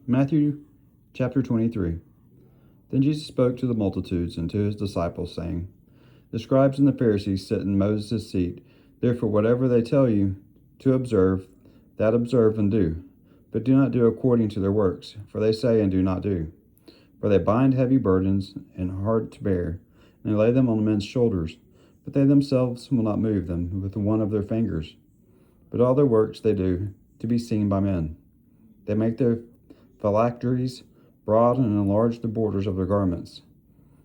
Matthew chapter 23. Then Jesus spoke to the multitudes and to his disciples, saying, The scribes and the Pharisees sit in Moses' seat. Therefore, whatever they tell you to observe, that observe and do. But do not do according to their works, for they say and do not do. For they bind heavy burdens and hard to bear, and they lay them on men's shoulders, but they themselves will not move them with one of their fingers. But all their works they do to be seen by men. They make their phylacteries broad and enlarge the borders of their garments.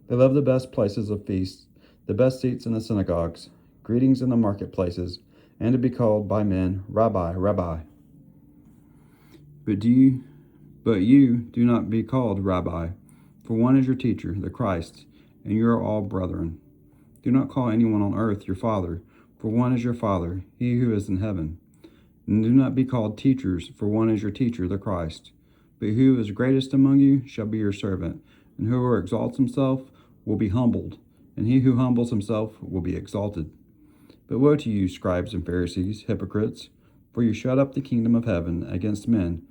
They love the best places of feasts, the best seats in the synagogues, greetings in the marketplaces, and to be called by men, Rabbi, Rabbi. But you do not be called Rabbi, for one is your teacher, the Christ, and you are all brethren. Do not call anyone on earth your father, for one is your Father, he who is in heaven. And do not be called teachers, for one is your teacher, the Christ. But who is greatest among you shall be your servant, and whoever exalts himself will be humbled, and he who humbles himself will be exalted. But woe to you, scribes and Pharisees, hypocrites, for you shut up the kingdom of heaven against men,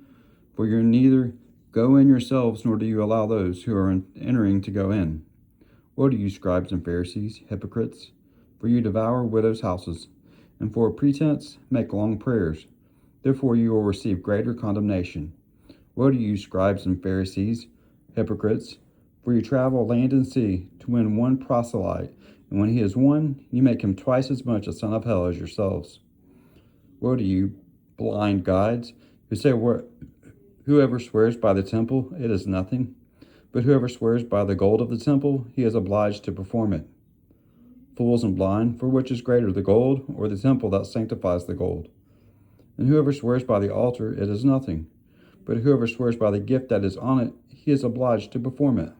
for you neither go in yourselves, nor do you allow those who are entering to go in. Woe to you, scribes and Pharisees, hypocrites, for you devour widows' houses, and for a pretense make long prayers. Therefore you will receive greater condemnation. Woe to you, scribes and Pharisees, hypocrites, for you travel land and sea to win one proselyte, and when he is won, you make him twice as much a son of hell as yourselves. Woe to you, blind guides, who say, Whoever swears by the temple, it is nothing, but whoever swears by the gold of the temple, he is obliged to perform it. Fools and blind, for which is greater, the gold or the temple that sanctifies the gold? And whoever swears by the altar, it is nothing, but whoever swears by the gift that is on it, he is obliged to perform it.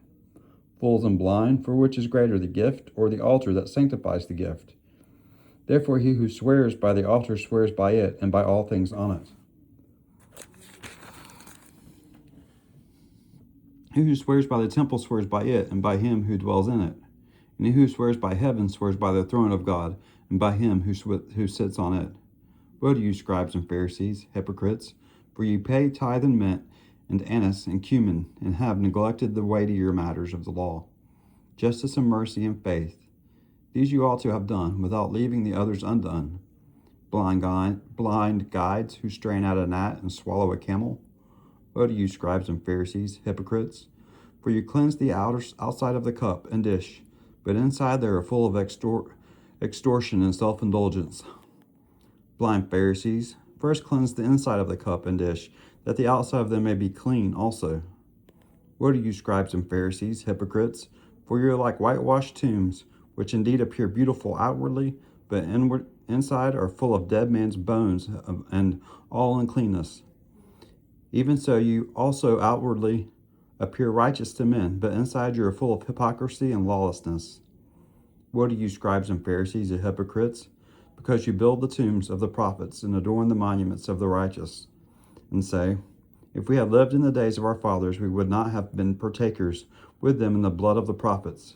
Fools and blind, for which is greater, the gift or the altar that sanctifies the gift? Therefore he who swears by the altar swears by it and by all things on it. He who swears by the temple swears by it and by him who dwells in it. And he who swears by heaven swears by the throne of God and by him who sits on it. Woe to you, scribes and Pharisees, hypocrites, for you pay tithe and mint and anise and cumin, and have neglected the weightier matters of the law, justice and mercy and faith. These you ought to have done, without leaving the others undone. Blind guides who strain out a gnat and swallow a camel. Woe to you, scribes and Pharisees, hypocrites, for you cleanse the outside of the cup and dish, but inside they are full of extortion and self-indulgence. Blind Pharisees, first cleanse the inside of the cup and dish, that the outside of them may be clean also. Woe to you, scribes and Pharisees, hypocrites, for you are like whitewashed tombs, which indeed appear beautiful outwardly, but inside are full of dead men's bones and all uncleanness. Even so you also outwardly appear righteous to men, but inside you are full of hypocrisy and lawlessness. Woe to you, scribes and Pharisees, you hypocrites, because you build the tombs of the prophets and adorn the monuments of the righteous, and say, If we had lived in the days of our fathers, we would not have been partakers with them in the blood of the prophets.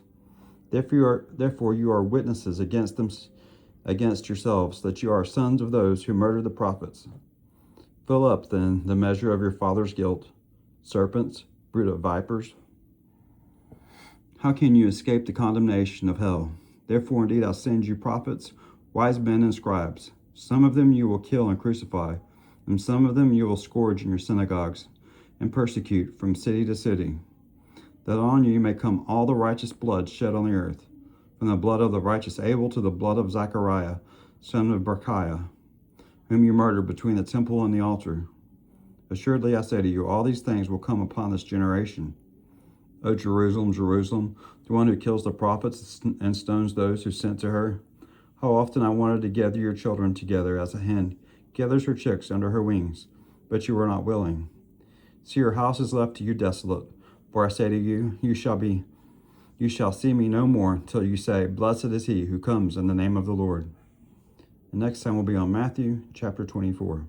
Therefore you are witnesses against yourselves, that you are sons of those who murdered the prophets. Fill up, then, the measure of your father's guilt. Serpents, brood of vipers, how can you escape the condemnation of hell? Therefore, indeed, I send you prophets, wise men, and scribes. Some of them you will kill and crucify, and some of them you will scourge in your synagogues and persecute from city to city, that on you may come all the righteous blood shed on the earth, from the blood of the righteous Abel to the blood of Zechariah, son of Berechiah, whom you murdered between the temple and the altar. Assuredly, I say to you, all these things will come upon this generation. O Jerusalem, Jerusalem, the one who kills the prophets and stones those who sent to her. How often I wanted to gather your children together as a hen gathers her chicks under her wings, but you were not willing. See, your house is left to you desolate. For I say to you, you shall see me no more till you say, Blessed is he who comes in the name of the Lord. The next time will be on Matthew chapter 24.